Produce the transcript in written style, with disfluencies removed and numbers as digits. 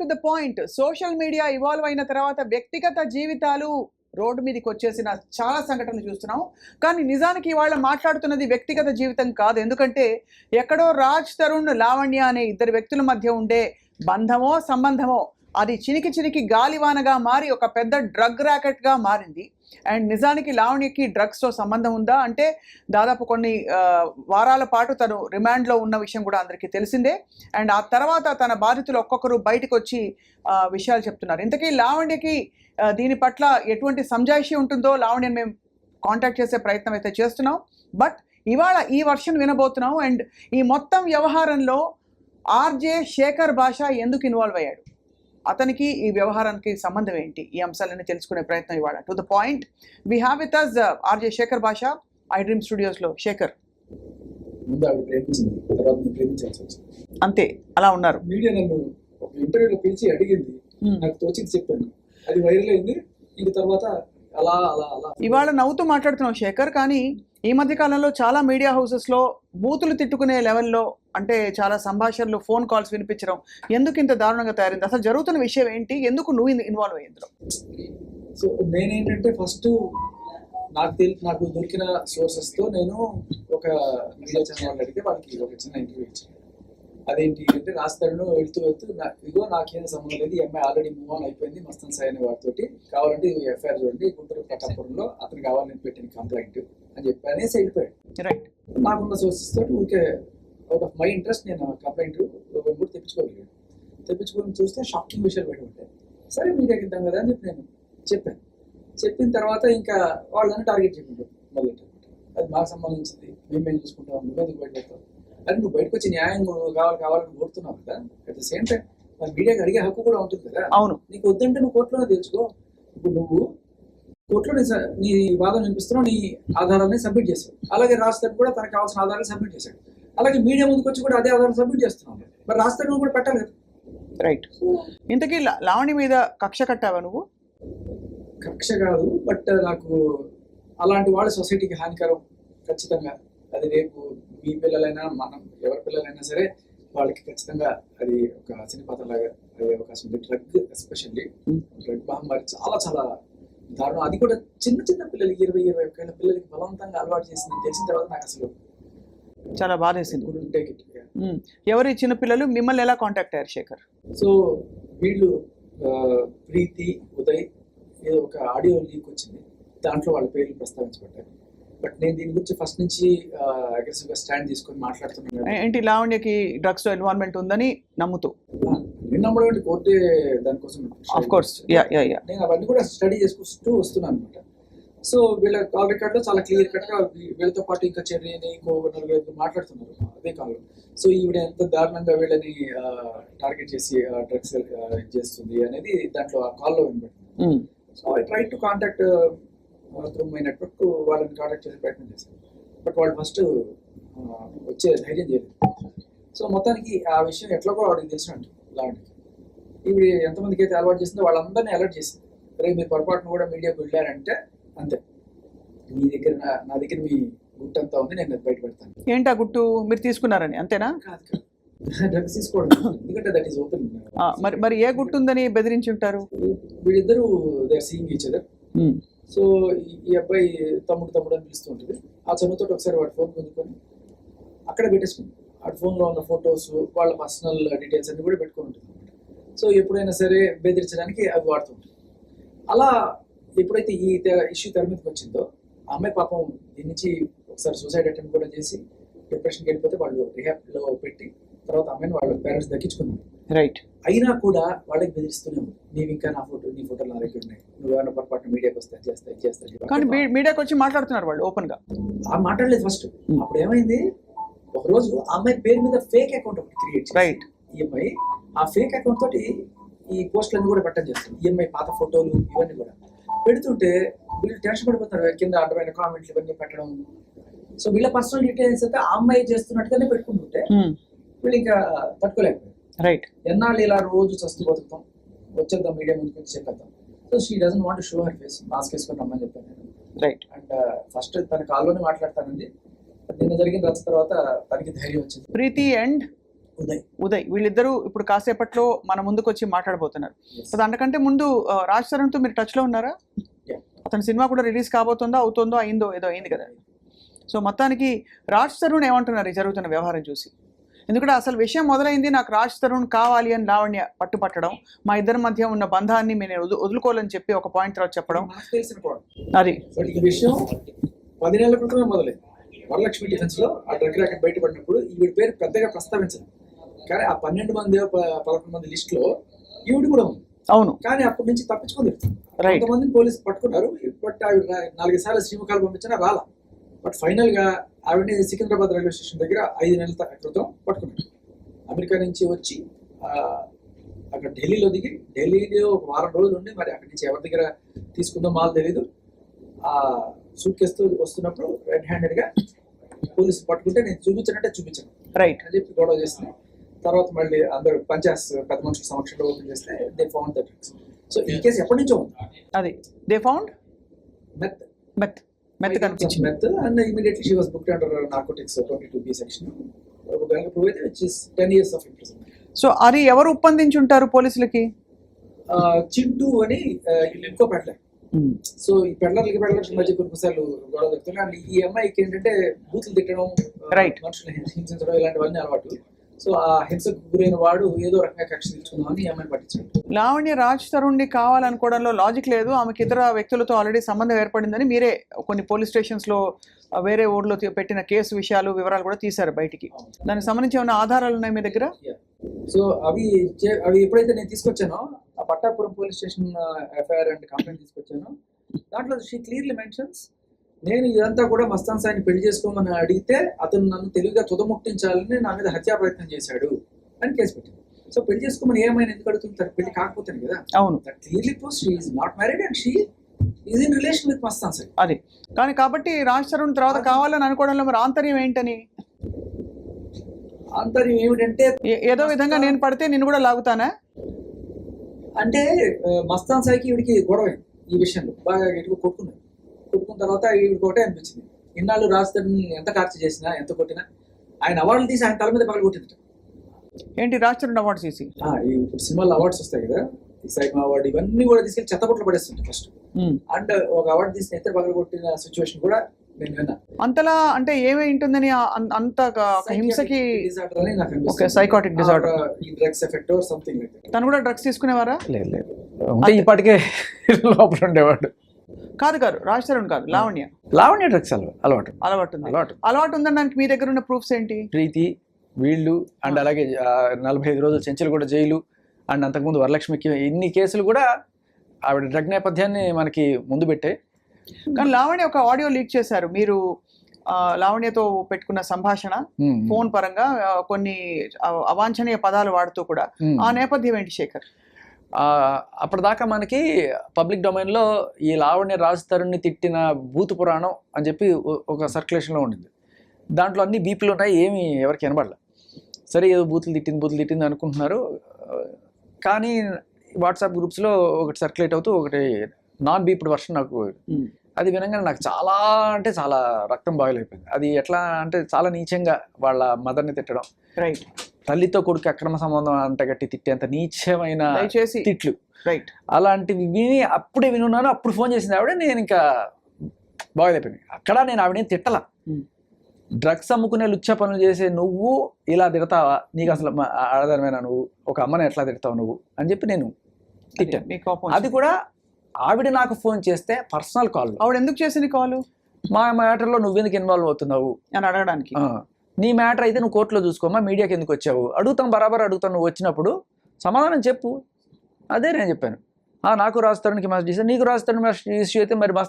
To the point. Social media evolve అయిన తర్వాత వ్యక్తిగత జీవితాలు రోడ్డు మీదకి వచ్చేసిన చాలా సంఘటనలు చూస్తున్నాం. కానీ నిజానికి ఇవాళ మాట్లాడుతున్నది వ్యక్తిగత జీవితం కాదు. ఎందుకంటే ఎక్కడో రాజ్ తరుణ్, లావణ్య అనే ఇద్దరు వ్యక్తుల మధ్య ఉండే బంధమో సంబంధమో అది చినికి చినికి గాలివానగా మారి ఒక పెద్ద డ్రగ్ ర్యాకెట్గా మారింది. అండ్ నిజానికి లావణ్యకి డ్రగ్స్తో సంబంధం ఉందా అంటే దాదాపు కొన్ని వారాల పాటు తను రిమాండ్లో ఉన్న విషయం కూడా అందరికీ తెలిసిందే. అండ్ ఆ తర్వాత తన బాధితులు ఒక్కొక్కరు బయటకు వచ్చి విషయాలు చెప్తున్నారు. ఇంతకీ లావణ్యకి దీని పట్ల ఎటువంటి సంజాయిషి ఉంటుందో లావణ్యని మేము కాంటాక్ట్ చేసే ప్రయత్నం అయితే చేస్తున్నాం. బట్ ఇవాళ ఈ వర్షన్ వినబోతున్నాం. అండ్ ఈ మొత్తం వ్యవహారంలో ఆర్జే శేఖర్ భాష ఎందుకు ఇన్వాల్వ్ అయ్యాడు, అతనికి ఈ వ్యవహారానికి సంబంధం ఏంటి, ఈ అంశాలన్నీ తెలుసుకునే ప్రయత్నం ఇవాళ. To the point we have with us RJ Shekhar Basha, I dream స్టూడియోస్లో. Shekhar, అంతే అలా ఉన్నారు. మీడియా నన్ను ఒక ఇంటర్వ్యూలో పిలిచి అడిగింది, నాకు తోచింది చెప్పాను, అది వైరల్ అయింది. ఇంక తర్వాత అలా అలా అలా ఇవాళ నవ్వుతూ మాట్లాడుతున్నావు శేఖర్, కానీ ఈ మధ్య కాలంలో చాలా మీడియా హౌసెస్లో బూతులు తిట్టుకునే లెవెల్లో అంటే చాలా సంభాషణలు, ఫోన్ కాల్స్ వినిపించడం ఎందుకు ఇంత దారుణంగా తయారైంది? అసలు జరుగుతున్న విషయం ఏంటి, ఎందుకు నువ్వు ఇన్వాల్వ్ అయ్యిందో? సో నేనేంటంటే ఫస్ట్ నాకు దొరికిన సోర్సెస్తో నేను ఒక మీడియా ఛానల్ అడిగితే వాళ్ళకి ఒక చిన్న ఇంటర్వ్యూ ఇచ్చాను. అదేంటి అంటే రాస్తాడు వెళ్తూ ఇదిగో నాకేం సంబంధం లేదు, ఈ అమ్మాయి ఆల్రెడీ మూవ్ ఆన్ అయిపోయింది మస్తాన్ సాయి అనే వాడితోటి, కావాలంటే ఎఫ్ఐఆర్ చూడండి గుంటూరు పట్టాపురంలో అతను కావాలని పెట్టిన కంప్లైంట్ అని చెప్పి అనేసి వెళ్ళిపోయాడు. రైట్. నాకున్న సోర్సెస్ తోటి ఊరికే అవుట్ ఆఫ్ మై ఇంట్రెస్ట్ నేను కంప్లైంట్ కూడా తెప్పించుకొని చూస్తే షాకింగ్ విషయాలు బయట ఉంటాయి. సరే మీడియాకి ఇద్దాం కదా అని చెప్పి నేను చెప్పిన తర్వాత ఇంకా వాళ్ళని టార్గెట్ చేసుకుంటారు మొదలెట్టారు. అది మాకు సంబంధించింది, మేమేం చూసుకుంటాం, నువ్వేందుకు బయట పెడతావు, అది నువ్వు బయటకు వచ్చి న్యాయం కావాలని కోరుతున్నావు కదా. అట్ ద సేమ్ టైం మరి మీడియాకి అడిగే హక్కు కూడా ఉంటుంది కదా. అవును. నీకు వద్దంటే నువ్వు కోర్టులోనే తెలుసుకో. ఇప్పుడు నువ్వు కోర్టులో నీ వాదన వినిపిస్తున్నావు, నీ ఆధారాన్ని సబ్మిట్ చేశావు. అలాగే రాస్తాడు కూడా తనకు కావాల్సిన ఆధారాలు సబ్మిట్ చేశాడు. అలాగే మీడియా ముందుకు వచ్చి కూడా అదే ఆధారం సబ్మిట్ చేస్తున్నావు. మరి రాస్తాడు నువ్వు కూడా పెట్టాలి కదా. రైట్. ఇంతకీ లావణి మీద కక్ష కట్టావా నువ్వు? కక్ష కాదు, బట్ నాకు అలాంటి వాళ్ళు సొసైటీకి హానికరం ఖచ్చితంగా. అది రేపు మీ పిల్లలైనా మనం ఎవరి పిల్లలైనా సరే వాళ్ళకి ఖచ్చితంగా అది ఒక సినిపాతలాగా అయ్యే అవకాశం ఉంది. డ్రగ్ ఎస్పెషల్లీ డ్రగ్ మహమ్మారి చాలా చాలా దారుణం. అది కూడా చిన్న పిల్లలకి 20-21 ఏళ్ళ పిల్లలకి బలవంతంగా అలవాటు చేసిందని తెలిసిన తర్వాత నాకు అసలు చాలా బాధేసింది. ఎవరి చిన్న పిల్లలు మిమ్మల్ని ఎలా కాంటాక్ట్ అయ్యారు శేఖర్? సో వీళ్ళు ప్రీతి, ఉదయ్ ఏదో ఒక ఆడియో లీక్ వచ్చింది, దాంట్లో వాళ్ళ పేర్లు ప్రస్తావించబడ్డారు. బట్ నేను దీని గురించి ఫస్ట్ నుంచి అగ్రెసివ్గా స్టాండ్ తీసుకొని మాట్లాడుతున్నాను. ఏంటి లావణ్యకి డ్రగ్స్ లో ఇన్వాల్వ్మెంట్ ఉందని నమ్ముతూ? నేను నమ్మడం కోర్టే దానికోసం ఆఫ్ కోర్స్ నేను అవన్నీ కూడా స్టడీ చేసుకుంటూ వస్తున్నాను అనమాట. సో వీళ్ళ కాల్ రికార్డ్ లో చాలా క్లియర్ కట్ గా వీళ్ళతో పాటు ఇంకా చెర్రీని ఇంకో 4 మాట్లాడుతున్నారు అదే కాల్. సో ఈవిడ ఎంత దారుణంగా వీళ్ళని టార్గెట్ చేసి డ్రగ్స్ చేస్తుంది అనేది దాంట్లో ఆ కాల్లో వినబడుతుంది. So I try to contact through my network వాళ్ళని కాంటాక్ట్ చేసే ప్రయత్నం చేశాను. బట్ వాళ్ళు ఫస్ట్ వచ్చే ధైర్యం చేయలేదు. సో మొత్తానికి ఆ విషయం ఎట్లాగో వాడికి తెలిసినట్టు లాంటి ఇవి ఎంతమందికి అయితే అలవాటు చేసిందో వాళ్ళందరినీ అలర్ట్ చేసింది. రేపు మీరు పొరపాటును కూడా మీడియాకు వెళ్ళారంటే అంతే, మీ దగ్గర నా దగ్గర మీ గుట్టు అంతా ఉంది, నేను బయట పెడతాను. ఏంటా గుట్టు? మీరు తీసుకున్నారని అంతేనా? కాదు, డ్రగ్స్ తీసుకోవడం, ఎందుకంటే దట్ ఈస్ ఓపెన్. మరి ఏ గుట్టు ఉందని బెదిరించి ఉంటారు? వీళ్ళిద్దరూ they are seeing each other. So ఈ అబ్బాయి తమ్ముడు అని పిలుస్తూ ఉంటుంది. ఆ చనువుతో ఒకసారి వాడి ఫోన్ పొందుకొని అక్కడ పెట్టేసుకుంది. వాడి ఫోన్లో ఉన్న ఫొటోస్, వాళ్ళ పర్సనల్ డీటెయిల్స్ అన్ని కూడా పెట్టుకొని ఉంటుంది అనమాట. సో ఎప్పుడైనా సరే బెదిరించడానికి అవి వాడుతుంటుంది. అలా ఎప్పుడైతే ఈ ఇష్యూ తెర మీదకి వచ్చిందో ఆ అమ్మాయి పాపం దీని నుంచి ఒకసారి సూసైడ్ అటెంప్ట్ కూడా చేసి డిప్రెషన్కి వెళ్ళిపోతే వాళ్ళు రిహాబ్లో పెట్టి తర్వాత అమ్మాయిని వాళ్ళ పేరెంట్స్ దక్కించుకున్నారు. రైట్. అయినా కూడా వాళ్ళకి బెదిరిస్తూనే ఉంది, నీవు ఇంకా నీ ఫోటోలు నా దగ్గర ఉన్నాయి, నువ్వు ఏమైనా పొరపాటు మీడియాకి వస్తా చేస్తా. కానీ మీడియాకి వచ్చి మాట్లాడుతున్నారు వాళ్ళు ఓపెన్ గా. మాట్లాడలేదు ఫస్ట్. అప్పుడు ఏమైంది, ఒక రోజు ఆ అమ్మాయి పేరు మీద ఫేక్ అకౌంట్ ఒకటి క్రియేట్ చేసి రైట్ ఈఎంఐ ఆ ఫేక్ అకౌంట్ తోటి ఈ పోస్టులన్నీ కూడా పెట్టడం చేస్తుంది. ఈఎంఐ పాత ఫోటోలు ఇవన్నీ కూడా పెడుతుంటే వీళ్ళు టెన్షన్ పడిపోతున్నారు, కింద అడ్డమైన కామెంట్లు ఇవన్నీ పెట్టడం. సో వీళ్ళ పర్సనల్ డీటెయిల్స్ అయితే ఆ అమ్మాయి చేస్తున్నట్టుగానే పెట్టుకుంటుంటే వీళ్ళు ఇంకా తట్టుకోలేకపోయారు. రైట్. ఎన్నాళ్ళు ఇలా రోజు చస్తూ బతుకుతాం, వచ్చేద్దాం మీడియా ముందుకు వచ్చి చెప్పేద్దాం. So she doesn't want to show her face, mask వేసుకొని రమ్మని చెప్పాను నేను. రైట్. అండ్ ఫస్ట్ తన కాల్లోనే మాట్లాడతానండి. నిన్న జరిగిన రచ్చ తర్వాత తనకి ధైర్యం వచ్చింది. ప్రీతి అండ్ ఉదయ్ వీళ్ళిద్దరూ ఇప్పుడు కాసేపట్లో మన ముందుకు వచ్చి మాట్లాడబోతున్నారు. సో దానికంటే ముందు రాజ్ తరుణ్తో మీరు టచ్లో ఉన్నారా? అతని సినిమా కూడా రిలీజ్ కాబోతుందో అవుతుందో అయిందో ఏదో అయింది కదా. సో మొత్తానికి రాజ్ తరుణ్ ఏమంటున్నారు ఈ జరుగుతున్న వ్యవహారం చూసి? ఎందుకంటే అసలు విషయం మొదలైంది నాకు రాజ్ తరుణ్ కావాలి అని లావణ్య పట్టుపట్టడం, మా ఇద్దరి మధ్య ఉన్న బంధాన్ని నేను వదులుకోవాలని చెప్పి ఒక పాయింట్ తర్వాత చెప్పడం. అది ఈ విషయం 10 నెలల క్రితమే మొదలైంది. వరలక్ష్మి డిఫెన్స్ లో ఆ డ్రగ్ ర్యాకెట్ బయటపడినప్పుడు ఈవిడ పేరు పెద్దగా ప్రస్తావించదు, కానీ ఆ 12 మంది 11 మంది లిస్ట్ లో ఈవిడ కూడా ఉంది. అవును, కానీ అప్పటి నుంచి తప్పించుకుంది. కొంతమందిని పోలీసు పట్టుకున్నారు, బట్ ఆవిడ 4 సార్లు శ్రీముఖాలు పంపించినా రాలా. బట్ ఫైనల్ గా ఆవిడని సికింద్రాబాద్ రైల్వే స్టేషన్ దగ్గర 5 నెలల క్రితం పట్టుకున్నారు. అమెరికా నుంచి వచ్చి అక్కడ ఢిల్లీలో దిగి, ఢిల్లీలో ఒక వారం రోజులు ఉండి, మరి అక్కడి నుంచి ఎవరి దగ్గర తీసుకుందో మాకు తెలీదు, ఆ సూట్ కేసు వస్తున్నప్పుడు రెడ్ హ్యాండెడ్ గా పోలీసులు పట్టుకుంటే నేను చూపించను రైట్ అని చెప్పి గొడవ చేస్తుంది. తర్వాత మళ్ళీ అందరూ పంచాయత్ పెద్ద మనుషుల సమక్షంలో ఓపెన్ చేస్తే they found the drugs. So ఈ కేసు ఎప్పటి నుంచో ఉంది. అది దే ఫౌండ్ మెత్ కనిపించింది. Meth and immediately she was booked under narcotics 22B section. దానికి ప్రూవ్ అయితే which is 10 years of imprisonment. సో అది ఎవరు ఒప్పందించి ఉంటారు పోలీసులకి? చింటూ అని ఇంకో పెడ్లర్. సో ఈ పెడ్లర్లకి మధ్య కొన్నిసార్లు గొడవ జరుగుతుంది. అండ్ ఈ అమ్మాయికి ఏంటంటే బూతులు తిట్టడం, మనుషులు హింసించడం ఇలాంటివన్నీ అలవాటు. సో ఆ హింసకు గురైన వాడు ఏదో రకంగా కక్ష తీర్చుకుందామని అమ్మాయిని పట్టించాడు. లావణ్య రాజ్ తరుణ్ని కావాలనుకోవడంలో లాజిక్ లేదు. ఆమెకి ఇతర వ్యక్తులతో ఆల్రెడీ సంబంధం ఏర్పడిందని మీరే కొన్ని పోలీస్ స్టేషన్స్లో వేరే ఊర్లో పెట్టిన కేసు విషయాలు వివరాలు కూడా తీశారు బయటికి. దానికి సంబంధించి ఏమైనా ఆధారాలు ఉన్నాయి మీ దగ్గర? సో అవి ఎప్పుడైతే నేను తీసుకొచ్చానో ఆ Pattapuram police station FIR and complaint తీసుకొచ్చాను, దాంట్లో షీ క్లియర్లీ మెన్షన్స్ నేను ఇదంతా కూడా మస్తాన్ సాయిని పెళ్లి చేసుకోమని అడిగితే అతను నన్ను తెలివిగా తుదముట్టించాలని నా మీద హత్యా ప్రయత్నం చేశాడు అని కేసు పెట్టింది. సో పెళ్లి చేసుకోమని ఏమైనా ఎందుకు అడుగుతుంది? పెళ్లి కాకపోతే కదా. అవును, that clearly proves she is not married and she is in relation with Mastan Sai. అది కానీ కాబట్టి రాజ్ తరుణ్ తర్వాత కావాలని అనుకోవడంలో మరి ఆంతర్యం ఏంటని? ఆంతర్యం ఏమిటంటే ఏదో విధంగా నేను పడితే నేను కూడా లాగుతానా అంటే మస్తాన్ సాయికి ఈవిడికి గొడవ ఈ విషయంలో బాగా గట్టిగా కొట్టుకున్న తర్వాత ఈవిడికి ఒకటే అనిపించింది, ఇన్నాళ్ళు రాజ్ తరుణ్ ఎంత టార్చర్ చేసినా ఎంత కొట్టినా ఆయన అవార్డులు తీసి ఆయన తల మీద పగలు కొట్టింది. ఏంటి రాజ్ తరుణ్ అవార్డ్స్ తీసి? ఇప్పుడు సినిమాలో అవార్డ్స్ వస్తాయి కదా, సైమా అవార్డు ఇవన్నీ కూడా తీసుకెళ్ళి చెత్తపొట్లు పడేస్తుంటాయి ఫస్ట్. అండ్ ఒక అవార్డు తీసిన ఎత్తే పగలు కొట్టిన సిచ్యువేషన్ కూడా నేను విన్నా. అంతలా అంటే ఏమై ఉంటుందని అంత హింసకి? Psychotic disorder, drugs effect or something like that. తను కూడా డ్రగ్స్ తీసుకునేవారా? లేదు, ఇప్పటికే లోపల ఉండేవాడు. కాదు రాజ్ తరుణ్ కాదు, లావణ్య డ్రగ్స్ అలవాటు ఉందనడానికి మీ దగ్గర ఉన్న ప్రూఫ్స్ ఏంటి? ప్రీతి వీళ్ళు అండ్ అలాగే 45 రోజులు చెంచులు కూడా జైలు అండ్ అంతకుముందు వరలక్ష్మికి ఇన్ని కేసులు కూడా ఆవిడ డ్రగ్ నేపథ్యాన్ని మనకి ముందు పెట్టే. కానీ లావణ్య ఒక ఆడియో లీక్ చేశారు మీరు, లావణ్యతో పెట్టుకున్న సంభాషణ ఫోన్ పరంగా కొన్ని అవాంఛనీయ పదాలు వాడుతూ కూడా. ఆ నేపథ్యం ఏంటి శేఖర్? అప్పటిదాకా మనకి పబ్లిక్ డొమైన్లో ఈ లావణ్య రాజ్ తరుణ్ని తిట్టిన భూత పురాణం అని చెప్పి ఒక సర్క్యులేషన్లో ఉండింది. దాంట్లో అన్ని బీపీలు ఉన్నాయి, ఏమి ఎవరికి వినబడలే. సరే ఏదో బూతులు తిట్టింది అనుకుంటున్నారు. కానీ వాట్సాప్ గ్రూప్స్లో ఒకటి సర్క్యులేట్ అవుతూ ఒకటి నాన్ బీప్డ్ వర్షన్ నాకు అది వినగానే నాకు చాలా అంటే చాలా రక్తం బాయిలైపోయింది. అది ఎట్లా అంటే చాలా నీచంగా వాళ్ళ మదర్ని తిట్టడం, రైట్, తల్లితో కొడుకు అక్రమ సంబంధం అంత గట్టి తిట్టేంత నీచమైన తిట్లు, రైట్, అలాంటివి విని అప్పుడే వినున్నాను. అప్పుడు ఫోన్ చేసింది ఆవిడ, నేను ఇంకా బాయిలైపోయింది. అక్కడ నేను ఆవిడేం తిట్టల. డ్రగ్స్ అమ్ముకునే లుచ్చ పనులు చేసే నువ్వు ఇలా తిడతావా, నీకు అసలు ఆధారమైన నువ్వు ఒక అమ్మని ఎట్లా తిడతావు నువ్వు అని చెప్పి నేను తిట్టాను. అది కూడా ఆవిడ నాకు ఫోన్ చేస్తే పర్సనల్ కాల్. ఆవిడ ఎందుకు చేసింది కాల్? మా మ్యాటర్లో నువ్వెందుకు ఇన్వాల్వ్ అవుతున్నావు అని అడగడానికి. నీ మ్యాటర్ అయితే నువ్వు కోర్టులో చూసుకోమా, మీడియాకి ఎందుకు వచ్చావు అడుగుతాం, బరాబర్ అడుగుతాను, నువ్వు వచ్చినప్పుడు సమాధానం చెప్పు. అదే నేను చెప్పాను. నాకు రాజ్ తరుణ్కి మస్ట్ ఇష్యూ, నీకు రాజ్ తరుణ్ మస్ట్ ఇష్యూ అయితే మరి